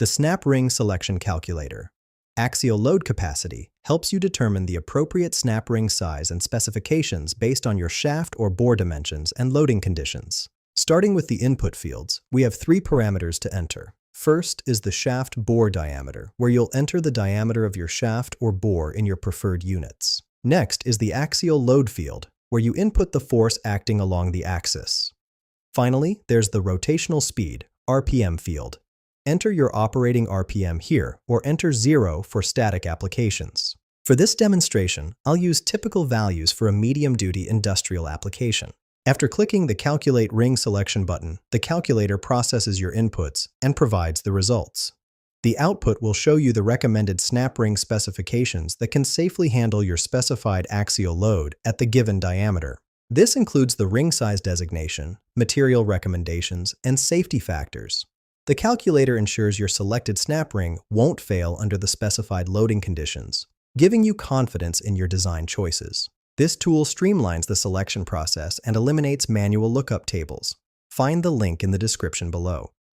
The Snap Ring Selection Calculator, Axial Load Capacity, helps you determine the appropriate snap ring size and specifications based on your shaft or bore dimensions and loading conditions. Starting with the input fields, we have 3 parameters to enter. First is the shaft bore diameter, where you'll enter the diameter of your shaft or bore in your preferred units. Next is the axial load field, where you input the force acting along the axis. Finally, there's the rotational speed, RPM field. Enter your operating RPM here, or enter 0 for static applications. For this demonstration, I'll use typical values for a medium-duty industrial application. After clicking the Calculate Ring Selection button, the calculator processes your inputs and provides the results. The output will show you the recommended snap ring specifications that can safely handle your specified axial load at the given diameter. This includes the ring size designation, material recommendations, and safety factors. The calculator ensures your selected snap ring won't fail under the specified loading conditions, giving you confidence in your design choices. This tool streamlines the selection process and eliminates manual lookup tables. Find the link in the description below.